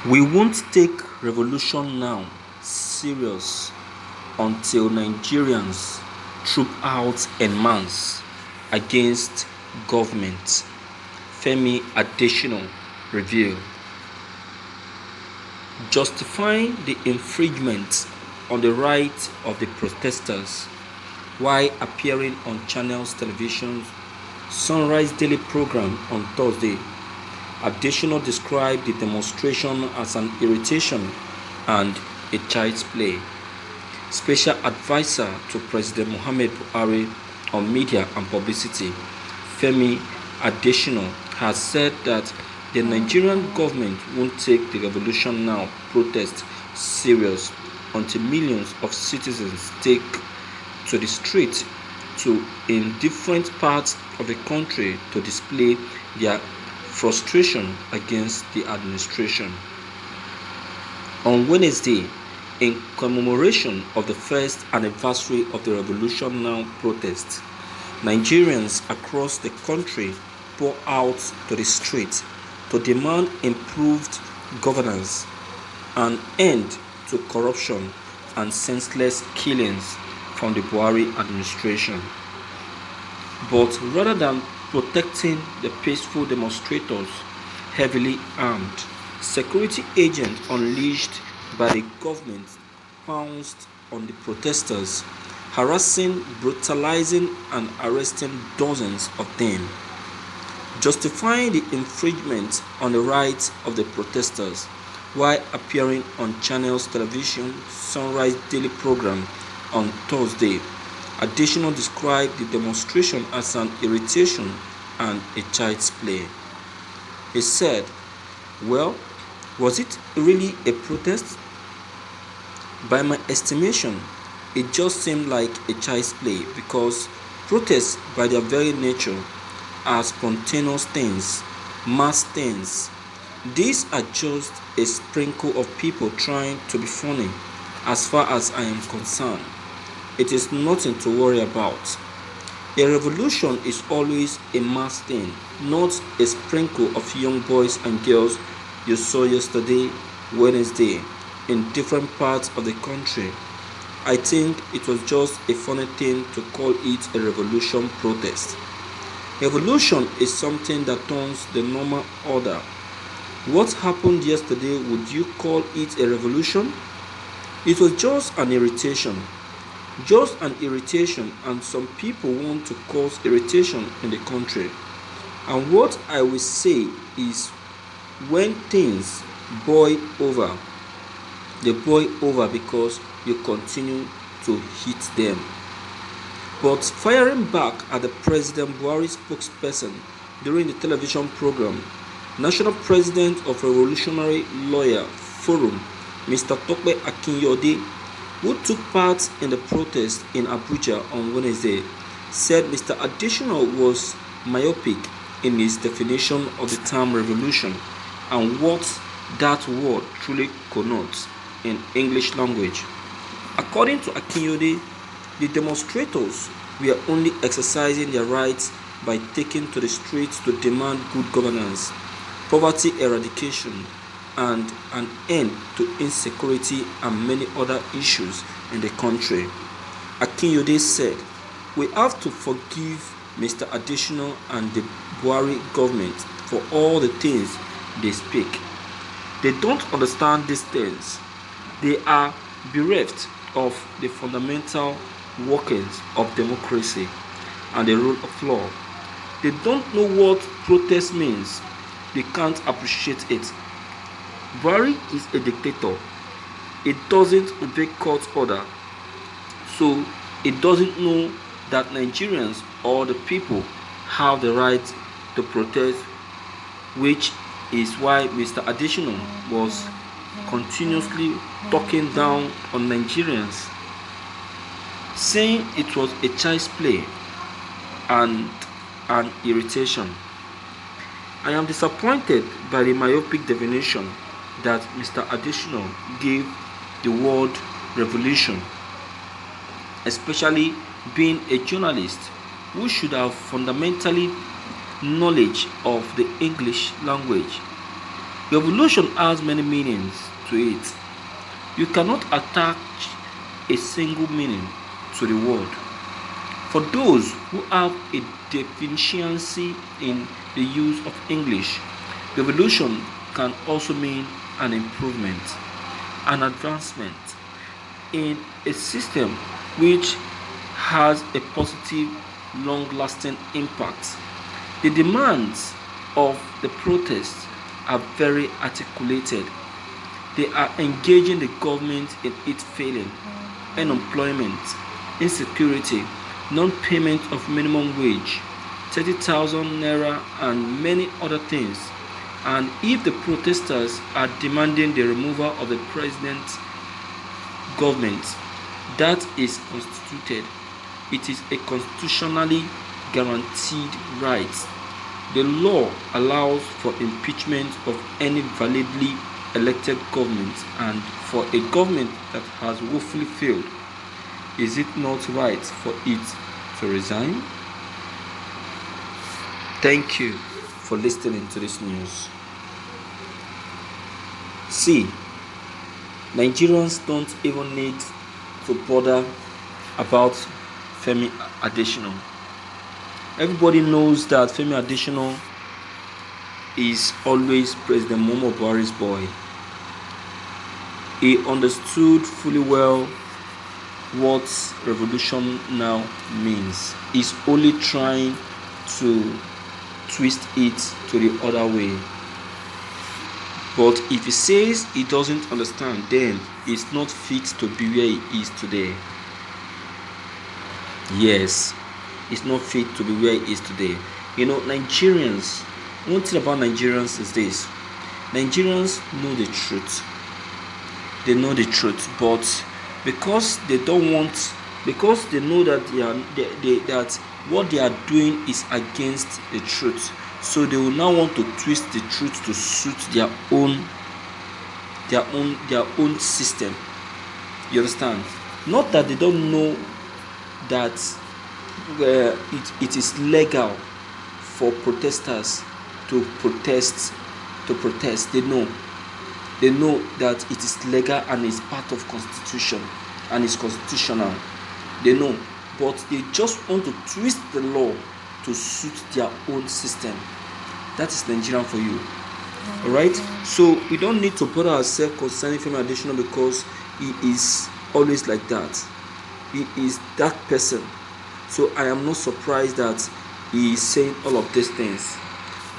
We won't take revolution now serious until Nigerians troop out en masse against government. Femi Adesina revealed, justifying the infringement on the rights of the protesters while appearing on Channels Television's Sunrise Daily program on Thursday. Adesina described the demonstration as an irritation and a child's play. Special Advisor to President Muhammad Buhari on Media and Publicity, Femi Adesina, has said that the Nigerian government won't take the Revolution Now protest serious until millions of citizens take to the street in different parts of the country to display their frustration against the administration. On Wednesday, in commemoration of the first anniversary of the Revolution Now protests, Nigerians across the country pour out to the streets to demand improved governance, an end to corruption and senseless killings from the Buhari administration. But rather than protecting the peaceful demonstrators, heavily armed security agents unleashed by the government pounced on the protesters, harassing, brutalizing, and arresting dozens of them. Justifying the infringement on the rights of the protesters while appearing on Channels Television Sunrise Daily program on Thursday, Adesina described the demonstration as an irritation and a child's play. He said, "Well, was it really a protest? By my estimation, it just seemed like a child's play because protests by their very nature are spontaneous things, mass things. These are just a sprinkle of people trying to be funny. As far as I am concerned, it is nothing to worry about. A revolution is always a mass thing, not a sprinkle of young boys and girls you saw yesterday, Wednesday, in different parts of the country. I think it was just a funny thing to call it a revolution protest. Revolution is something that turns the normal order. What happened yesterday, would you call it a revolution? It was just an irritation. Just an irritation, and some people want to cause irritation in the country. And what I will say is, when things boil over, they boil over because you continue to hit them." But firing back at the President Buhari spokesperson during the television program, National President of Revolutionary Forum, Mr. Tope Akinyode, who took part in the protest in Abuja on Wednesday, said Mr. Adesina was myopic in his definition of the term revolution and what that word truly connotes in English language. According to Akinyode, the demonstrators were only exercising their rights by taking to the streets to demand good governance, poverty eradication, and an end to insecurity and many other issues in the country. Akinyode said, "We have to forgive Mr. Adesina and the Buhari government for all the things they speak. They don't understand these things. They are bereft of the fundamental workings of democracy and the rule of law. They don't know what protest means. They can't appreciate it. Buhari is a dictator. It doesn't obey court order, so it doesn't know that Nigerians or the people have the right to protest, which is why Mr. Adesina was continuously talking down on Nigerians, saying it was a child's play and an irritation. I am disappointed by the myopic definition that Mr. Adesina gave the word revolution, especially being a journalist who should have fundamentally knowledge of the English language. Revolution has many meanings to it. You cannot attach a single meaning to the word. For those who have a deficiency in the use of English, revolution can also mean an improvement, an advancement in a system which has a positive, long-lasting impact. The demands of the protests are very articulated. They are engaging the government in its failing, unemployment, insecurity, non-payment of minimum wage, 30,000 naira, and many other things. And if the protesters are demanding the removal of the president's government that is constituted, it is a constitutionally guaranteed right. The law allows for impeachment of any validly elected government, and for a government that has woefully failed, is it not right for it to resign? Thank you for listening to this news. See, Nigerians don't even need to bother about Femi Adesina. Everybody knows that Femi Adesina is always President Muhammadu Buhari's boy. He understood fully well what revolution now means. He's only trying to twist it to the other way. But if he says he doesn't understand, then he's not fit to be where he is today. Yes, he's not fit to be where he is today. Nigerians, one thing about Nigerians is this: Nigerians know the truth. They know the truth, but because they don't want, because they know that that what they are doing is against the truth, so they will now want to twist the truth to suit their own system. You understand? Not that they don't know that it is legal for protesters to protest. They know that it is legal and is part of constitution and is constitutional. They know, but they just want to twist the law to suit their own system. That is Nigerian for you. Alright? So we don't need to put ourselves concerning Femi Adesina because he is always like that. He is that person. So I am not surprised that he is saying all of these things.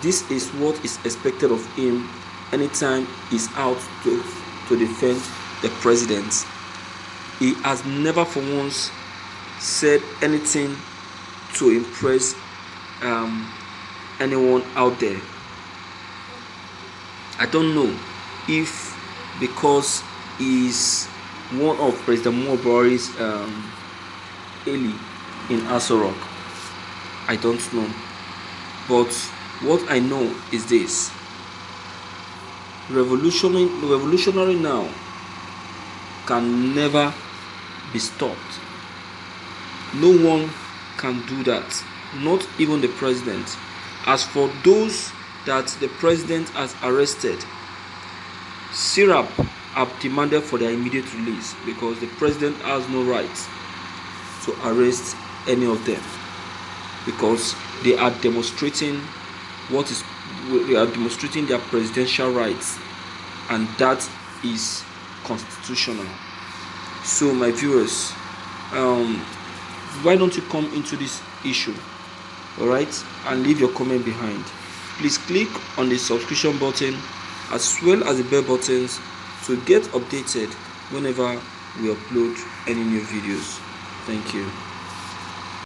This is what is expected of him anytime he's out to defend the president. He has never for once said anything to impress anyone out there. I don't know if because he's one of President Muhammadu Buhari's ally in Aso Rock. I don't know. But what I know is this: Revolutionary Now can never be stopped. No one can do that, not even the president. As for those that the president has arrested, SIRAP have demanded for their immediate release because the president has no right to arrest any of them, because they are demonstrating their presidential rights, and that is constitutional. So my viewers, why don't you come into this issue, all right, and leave your comment behind. Please click on the subscription button as well as the bell buttons to get updated whenever we upload any new videos. Thank you.